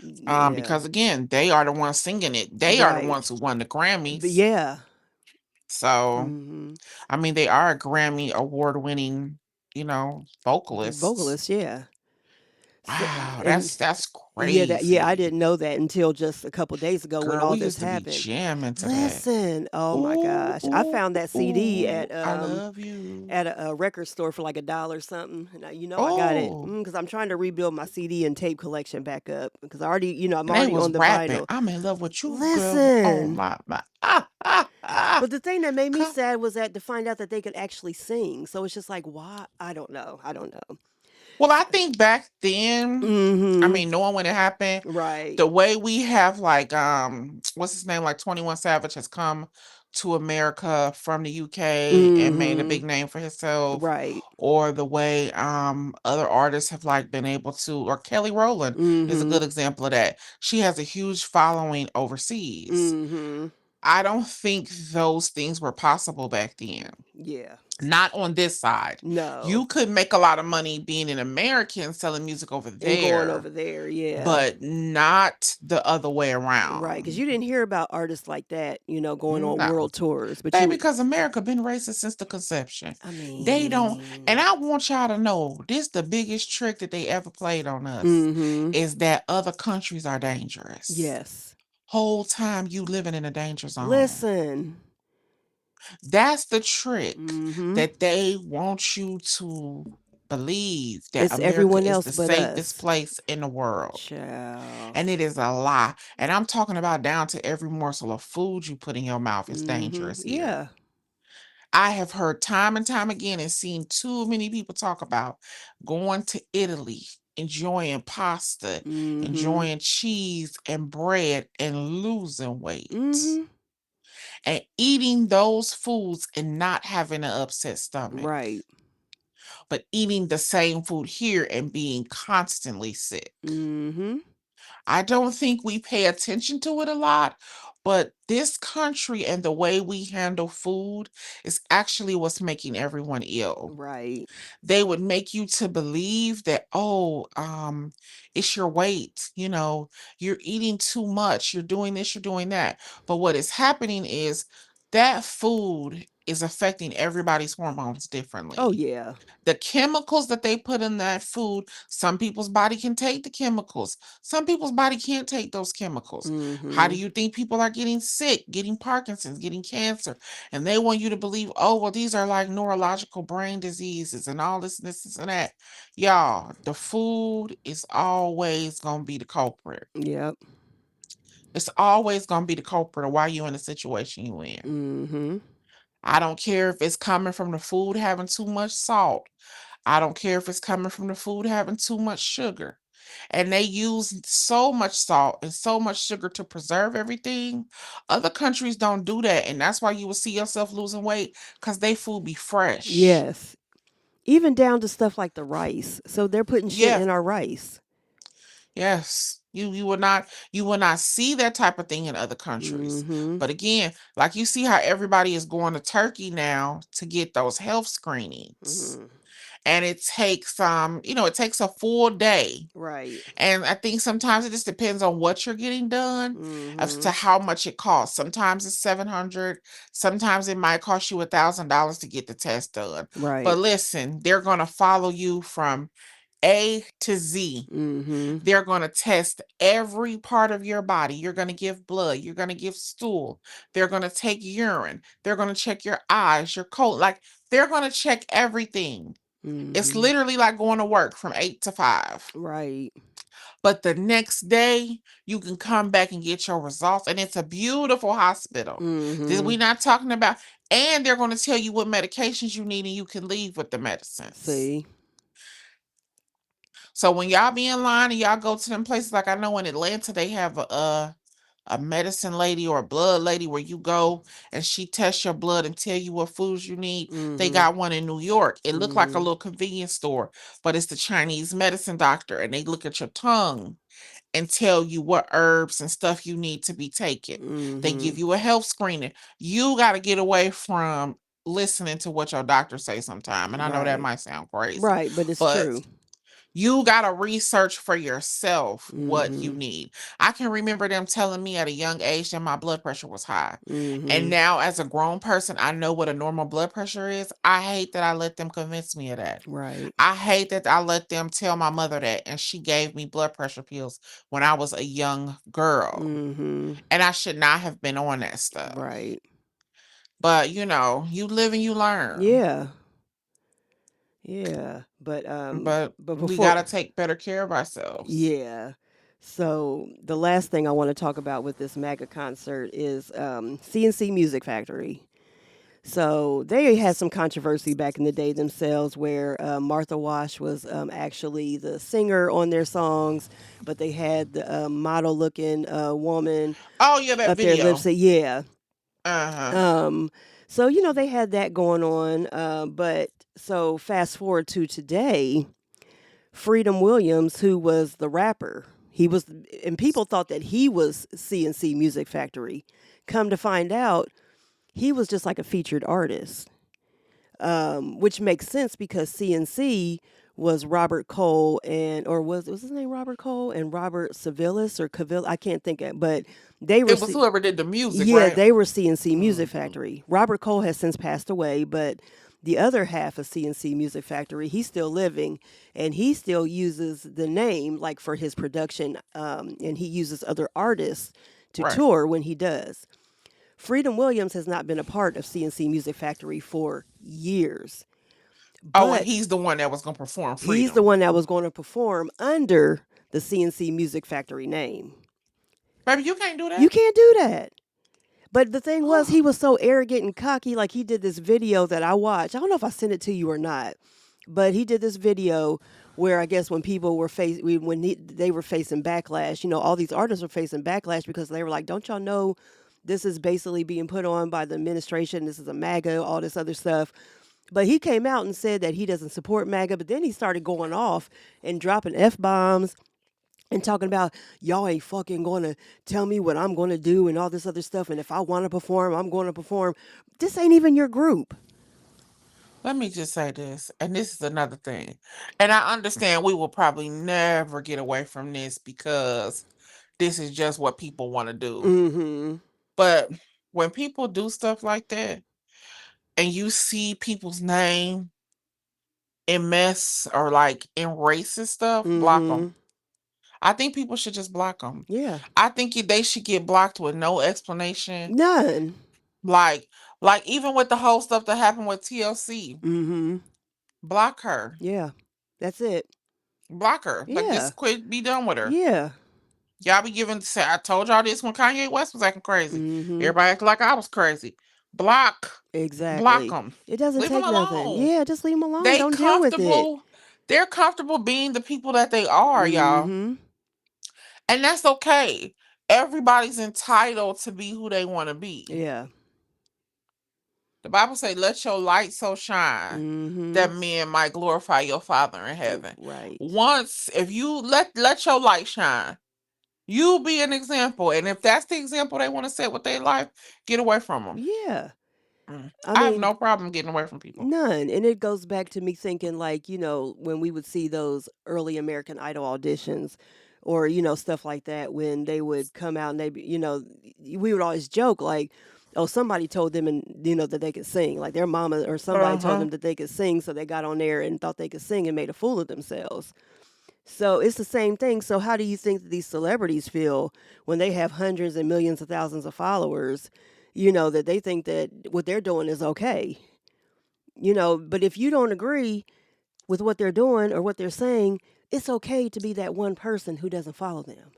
Yeah. Because again, they are the ones singing it. They are the Right. ones who won the But Grammys. yeah. So, Mhm. I mean, they are a Grammy award winning, vocalists. Vocalist, yeah. So, Wow, and that's yeah, I crazy. didn't know that until just a couple days ago when Girl, all we this used to be happened. jamming to that. Listen, oh my Ooh, gosh, I ooh, found that CD ooh, I love you. at a record store for like $1 something, and I got it Oh, because I'm trying to rebuild my CD and tape collection back up because I'm and they already was on the rapping. vinyl. I'm in love with you, girl. Oh Listen, my. Ah. but the thing that made me Come. sad was that to find out that they could actually sing. So it's just like, why? I don't know. I don't know. Well, I think back then, I Mm-hmm. mean, knowing when it happened, Right. the way we have like what's his name, like 21 Savage has come to America from the UK and made a Mm-hmm. big name for himself, Right. or the way other artists have like been able to, or Kelly Rowland is a Mm-hmm. good example of that. She has a huge following overseas. Mm-hmm. I don't think those things were possible back then. Yeah. Not on this side. No. You could make a lot of money being an American selling music over And going over there, there, yeah. but not the other way Right. Because around. you didn't hear about artists like that, going on No. world tours. But Baby, because America been racist since the conception. I They don't, and mean, I want y'all to know this the biggest trick that they ever played on us mm-hmm. is that other countries are dangerous. Yes. Whole time you living in a danger zone. Listen. That's the trick Mm-hmm. that they want you to believe that It's America everyone is else the but safest us. place in the world. Child. And it is a lie. And I'm talking about down to every morsel of food you put in your mouth is Mm-hmm. dangerous here. Yeah. I have heard time and time again and seen too many people talk about going to Italy, enjoying pasta, Mm-hmm. enjoying cheese and bread, and losing weight. Mm-hmm. And eating those foods and not having an upset stomach, Right. but eating the same food here and being constantly sick. Mm-hmm. I don't think we pay attention to it a lot, but this country and the way we handle food is actually what's making everyone ill. Right. They would make you to believe that, oh, it's your weight, you're eating too much, you're doing this, you're doing that. But what is happening is that food is affecting everybody's hormones Oh differently. yeah. The chemicals that they put in that food, some people's body can take the chemicals. Some people's body can't take those chemicals. How do Mm-hmm. you think people are getting sick, getting Parkinson's, getting cancer? And they want you to believe, oh, well, these are like neurological brain diseases and all this and that. Y'all, the food is always going to be the culprit. Yep. It's always going to be the culprit of why you're in the situation you're in. Mm-hmm. I don't care if it's coming from the food having too much salt. I don't care if it's coming from the food having too much sugar. And they use so much salt and so much sugar to preserve everything. Other countries don't do that. And that's why you will see yourself losing weight because they food be fresh. Yes. Even down to stuff like the rice. So they're putting shit Yeah. in our rice. Yes. You will not see that type of thing in other countries. Mm-hmm. But again, like you see how everybody is going to Turkey now to get those health screenings. Mm-hmm. And it takes it takes a full day. Right. And I think sometimes it just depends on what you're getting done as Mm-hmm. to how much it costs. Sometimes it's 700, sometimes it might cost you $1,000 to get the test done. Right. But listen, they're going to follow you from A to Z. Mm-hmm. They're going to test every part of your body. You're going to give blood. You're going to give stool. They're going to take urine. They're going to check your eyes, your colon. Like, they're going to check everything. It's Mm-hmm. literally like going to work from 8 to 5. Right. But the next day, you can come back and get your results. And it's a beautiful hospital. Mm-hmm. We're not talking about, and they're going to tell you what medications you need and you can leave with the medicines. See. So when y'all be in line and y'all go to them places, like I know in Atlanta, they have a medicine lady or a blood lady where you go and she tests your blood and tell you what foods you need. They Mm-hmm. got one in New York. It looked like a Mm-hmm. little convenience store, but it's the Chinese medicine doctor, and they look at your tongue and tell you what herbs and stuff you need to be taking. They Mm-hmm. give you a health screening. You got to get away from listening to what your doctor say sometime. And I know that Right. might sound crazy, Right, but it's but true. you got to research for yourself what you Mm-hmm. need. I can remember them telling me at a young age that my blood pressure was high. And Mm-hmm. now, as a grown person, I know what a normal blood pressure is. I hate that I let them convince me of that. Right. I hate that I let them tell my mother that, and she gave me blood pressure pills when I was a young girl. Mm-hmm. And I should not have been on that stuff. Right. But, you live and you learn. Yeah. Yeah. But But we before got to take better care of ourselves. yeah. So the last thing I want to talk about with this MAGA concert is CNC Music Factory. So they had some controversy back in the day themselves where Martha Wash was actually the singer on their songs, but they had the model looking woman Oh, yeah, that up there lip video. sync. Yeah. Uh-huh. So, they had that going on. But so fast forward to today, Freedom Williams, who was the rapper, and people thought that he was CNC Music Factory. Come to find out, he was just like a featured artist, which makes sense because CNC was Robert Cole or was his name Robert Cole and Robert Savillis or Cavill? I can't think of, but they were. It was whoever did the music, Yeah, right? they were CNC Music Mhm. Factory. Robert Cole has since passed away, but the other half of CNC Music Factory, he's still living, and he still uses the name like for his production, and he uses other artists to Right. tour when he does. Freedom Williams has not been a part of CNC Music Factory for years, Oh, and but he's the one that was gonna perform he's the Freedom. one that was going to perform under the CNC Music Factory name. Baby, you can't do You that. can't do that. But the thing was, he was so arrogant and cocky. Like he did this video that I watched. I don't know if I sent it to you or not, but he did this video where I guess when people were they were facing backlash, all these artists were facing backlash because they were like, "Don't y'all know this is basically being put on by the administration? This is a MAGA, all this other stuff." But he came out and said that he doesn't support MAGA. But then he started going off and dropping f bombs and talking about y'all ain't fucking going to tell me what I'm going to do and all this other stuff. And if I want to perform, I'm going to perform. This ain't even your group. Let me just say this, and this is another thing. And I understand we will probably never get away from this because this is just what people want to do. Mm-hmm. But when people do stuff like that and you see people's name in mess or like in racist stuff, block Mm-hmm. them. I think people should just block them. Yeah. I think they should get blocked with no explanation. None. Like, even with the whole stuff that happened with TLC, Mm-hmm. block her. Yeah. That's it. Block her. Like, Yeah. just quit, be done with her. Yeah. Y'all be giving, say, I told y'all this when Kanye West was acting crazy. Mm-hmm. Everybody acted like I was crazy. Block. Block Exactly. them. It doesn't Leave them take nothing. alone. Yeah, just leave them alone. They Don't deal with it. comfortable. They're comfortable being the people that they are, y'all. Mm-hmm. And that's okay. Everybody's entitled to be who they want to be. Yeah. The Bible say, let your light so shine Mm-hmm. that men might glorify your Father in heaven. Right. Once, if you let your light shine, You be an example. And if that's the example they want to set with their life, get away from them. Yeah. I I have mean, no problem getting away from people. none. And it goes back to me thinking, like, when we would see those early American Idol auditions or, stuff like that, when they would come out and we would always joke, like, oh, somebody told them that they could sing. Like their mama or somebody told Uh-huh. them that they could sing. So they got on there and thought they could sing and made a fool of themselves. So it's the same thing. So how do you think that these celebrities feel when they have hundreds and millions of thousands of followers, that they think that what they're doing is okay? But if you don't agree with what they're doing or what they're saying, it's okay to be that one person who doesn't follow them.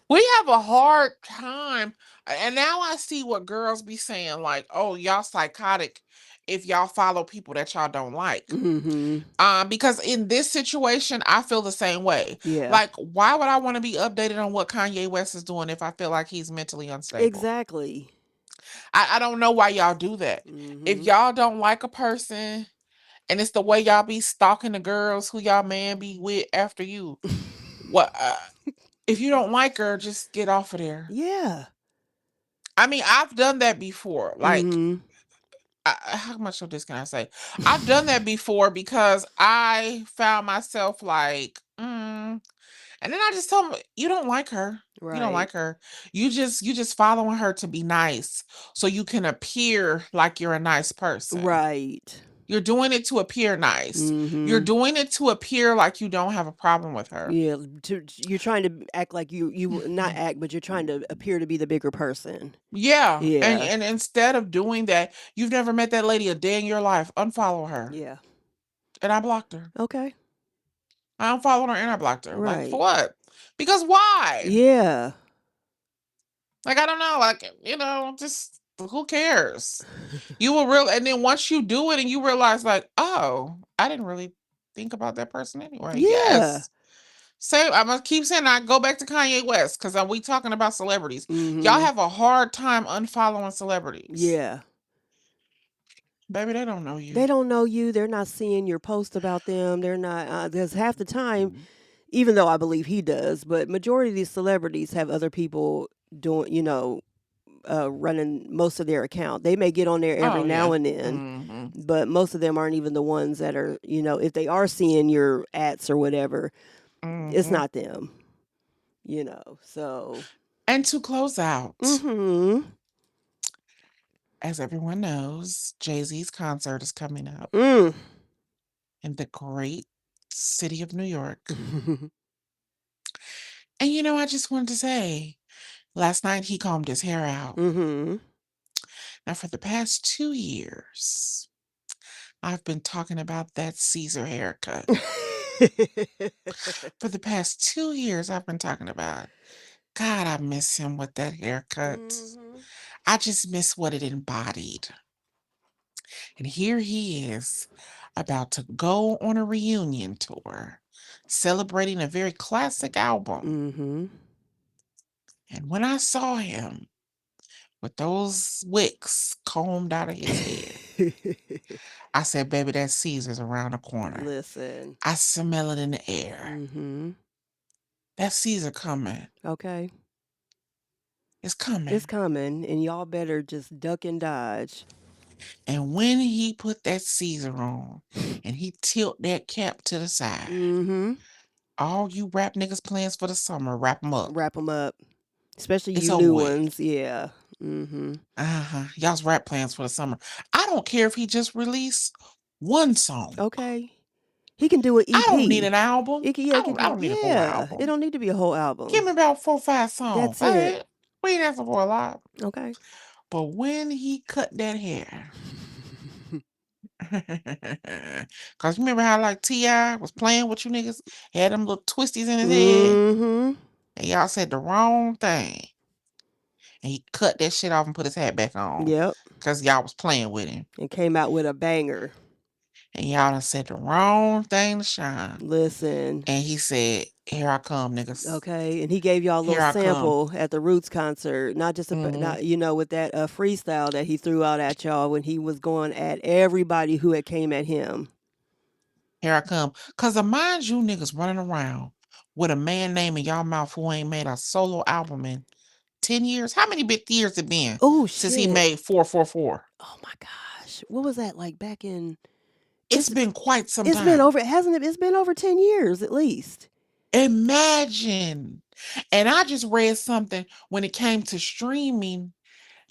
We have a hard time. And now I see what girls be saying, like, oh, y'all psychotic if y'all follow people that y'all don't like. Mm-hmm. Because in this situation, I feel the same way. Yeah. Like, why would I want to be updated on what Kanye West is doing if I feel like he's mentally unstable? Exactly. I don't know why y'all do that. If Mm-hmm. y'all don't like a person and it's the way y'all be stalking the girls who y'all man be with after you, what if you don't like her, just get off of there. Yeah. I mean, I've done that before. Like, Mm-hmm. how much of this can I say? I've done that before because I found myself like, and then I just told him, you don't like her. You don't Right. like her. You just following her to be nice so you can appear like you're a nice person. Right. You're doing it to appear nice. Mm-hmm. You're doing it to appear like you don't have a problem with her. Yeah. You're trying to act like you not act, but you're trying to appear to be the bigger person. Yeah. Yeah. And instead of doing that, you've never met that lady a day in your life. Unfollow her. Yeah. And I blocked her. Okay. I unfollowed her and I blocked her. Like, for Right. what? Because why? Yeah. Like, I don't know. Like, just who cares? You will real, and then once you do it and you realize, like, oh, I didn't really think about that person anyway. Yeah. Yes. So I'm gonna keep saying I go back to Kanye West because we talking about celebrities. Mm-hmm. Y'all have a hard time unfollowing celebrities. Yeah. Baby, they don't know you. They don't know you. They're not seeing your post about them. They're not, because half the time, even though I believe he does, but majority of these celebrities have other people doing, running most of their account. They may get on there every now and then, but most of them aren't even the ones that are, if they are seeing your ads or whatever, it's not them, so. And to close out, Mm-hmm. as everyone knows, Jay-Z's concert is coming up Mm. in the great city of New York. And I just wanted to say, last night he combed his hair out. Mm-hmm. Now, for the past 2 years, I've been talking about that Caesar haircut. For the past 2 years, I've been talking about, God, I miss him with that haircut. Mm-hmm. I just miss what it embodied. And here he is, about to go on a reunion tour, celebrating a very classic album. Mm-hmm. And when I saw him with those wicks combed out of his head, I said, baby, that Caesar's around the corner. Listen. I smell it in the air. Mm-hmm. That Caesar coming. Okay. It's coming. It's coming, and y'all better just duck and dodge. And when he put that Caesar on and he tilt that cap to the side, Mm-hmm. all you rap niggas plans for the summer, wrap them up. Wrap them up. Especially It's you over new with. one's. Yeah. Mm-hmm. Y'all's rap plans for the summer. I don't care if he just released one song. Okay. He can do an EP. I don't need an album. I don't need a whole album. It don't need to be a whole album. Give me about 4 or 5 songs. That's it. We ain't asking for a lot. Okay. But when he cut that hair, because you remember how like T.I. was playing with you niggas, had them little twisties in his head, Mm-hmm. and y'all said the wrong thing. And he cut that shit off and put his hat back on. Yep. Because y'all was playing with him. And came out with a banger. And y'all done said the wrong thing to Sean. Listen. And he said, here I come, niggas. Okay. And he gave y'all a little sample at the Roots concert. Not just, with that freestyle that he threw out at y'all when he was going at everybody who had came at him. Here I come. Because mind you niggas running around with a man name in y'all mouth who ain't made a solo album in 10 years? How many big years it been Oh since he shit. made 444? Oh my gosh. What was that like back in It's it's been quite some it's been time. over hasn't it? It's been over 10 years at least. Imagine. And I just read something when it came to streaming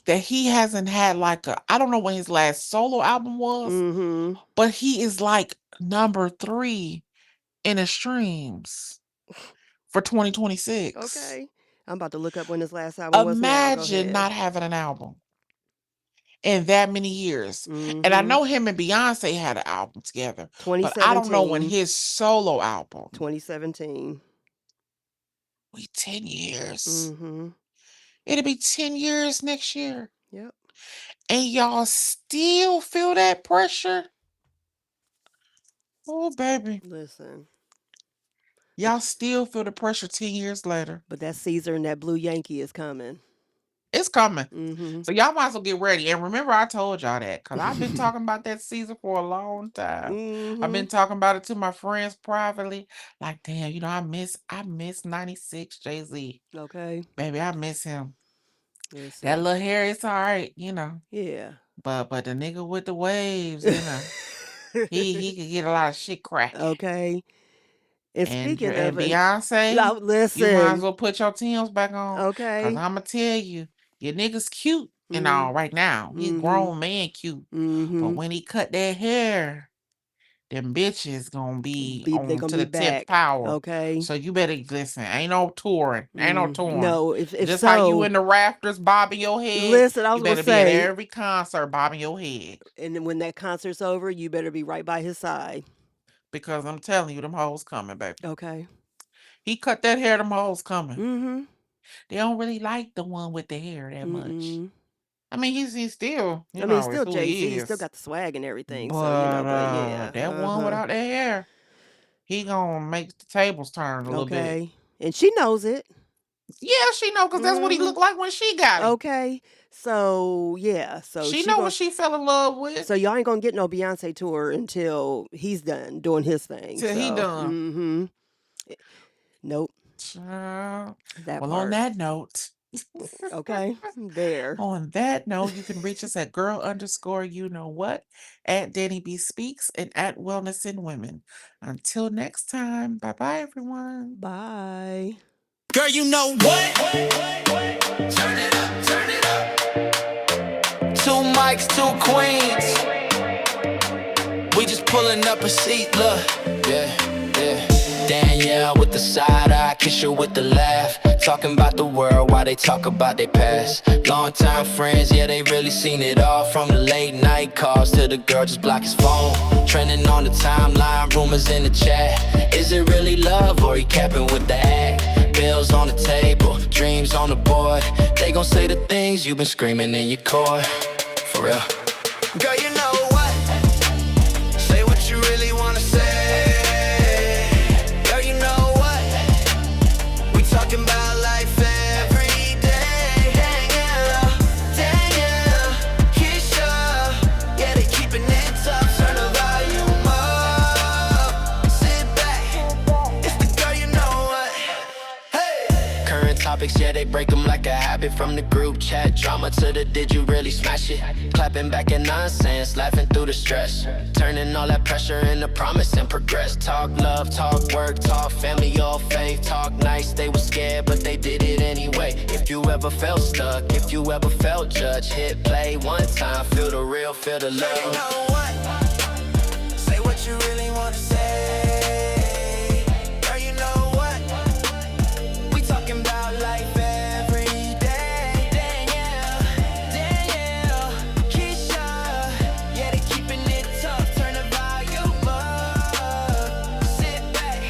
that he hasn't had like I don't know when his last solo album was, Mm-hmm. but he is like number 3 in the streams for 2026. Okay. I'm about to look up when his last album was now. Go Imagine ahead. not having an album in that many years. And I Mm-hmm. know him and Beyonce had an album together, but I don't know when 2017. his solo album. 2017. We 10 years. Mm-hmm. It'll be 10 years next year. Yep. And y'all still feel that pressure? Oh, baby. Listen. Y'all still feel the pressure 10 years later. But that Caesar and that Blue Yankee is coming. It's coming. Mm-hmm. So y'all might as well get ready. And remember, I told y'all that because I've been talking about that season for a long time. Mm-hmm. I've been talking about it to my friends privately. Like, damn, you know, I miss 96 Jay-Z. Okay. Baby, I miss him. Listen. That little hair, it's all right, you know. Yeah. But the nigga with the waves, you know, he could get a lot of shit cracking. Okay. And speaking of it, Beyonce, now, you might as listen. well put your Timbs back on. Okay. Because I'm going to tell you, your nigga's cute and all right now. He's Mhm. grown man cute. But Mm-hmm. when he cut that hair, them bitches gonna be They on gonna to be the 10th back. power. Okay. So you better listen. Ain't no touring. Ain't no touring. No, if Just so, how you in the rafters bobbing your head. listen, I was You gonna better be at say, every concert bobbing your head. and then when that concert's over, you better be right by his side. Because I'm telling you, them hoes coming, baby. Okay. He cut that hair, them hoes coming. Mm-hmm. They don't really like the one with the hair that much. Mm-mm. I mean, he's still, I mean, still who Jay-Z, he he still is. got the swag and everything. But, So, but yeah. that one without that hair, he gonna make the tables turn a little bit. Okay. And she knows it. Yeah, she know, because that's what he looked like when she got him. Okay. So, yeah. So she know what she fell in love with. So y'all ain't gonna get no Beyonce tour until he's done doing his thing. Till he done. Mm-hmm. Nope. Well, part. on that note. Okay. There. On that note, you can reach us at girl_you-know-what, at Danny B Speaks, and at Wellness in Women. Until next time, bye-bye, everyone. Bye. Girl, you know what? Turn it up, turn it up. 2 mics, 2 queens. We just pulling up a seat, look. Yeah, yeah. Danielle with the side eye, kiss her with the laugh. Talking about the world while they talk about their past. Long time friends, yeah, they really seen it all. From the late night calls to the girl just block his phone. Trending on the timeline, rumors in the chat. Is it really love or he capping with the act? Bills on the table, dreams on the board. They gon' say the things you've been screaming in your core. For real. Girl, you know what? Say what you really wanna say. Girl, you know what? We talking about life every day. Danielle, Danielle, Keisha. Yeah, they keeping it tough. Turn the volume up. Sit back. It's the girl, you know what? Current topics, yeah, they break them like a habit. From the group chat drama to the did you really smash it? Clapping back at nonsense, laughing through the stress. Turning all that pressure into promise and progress. Talk love, talk work, talk family, all faith. Talk nice, they were scared, but they did it anyway. If you ever felt stuck, if you ever felt judged, hit play one time, feel the real, feel the love. You know what? Say what you really wanna say. Girl, you know what? We talking about life every day. Danielle, Danielle, Keisha. Yeah, they keeping it tough. Turn the volume up. Sit back.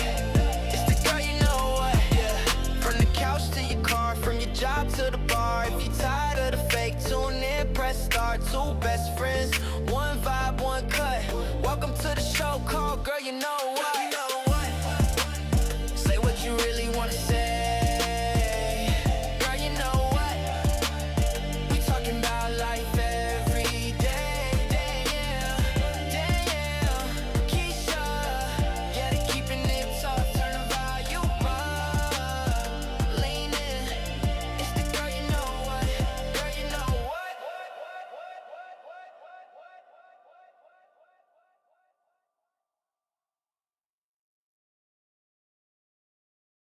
It's the girl, you know what? Yeah. From the couch to your car, from your job to the bar. If you're tired of the fake, tune in, press start. 2 best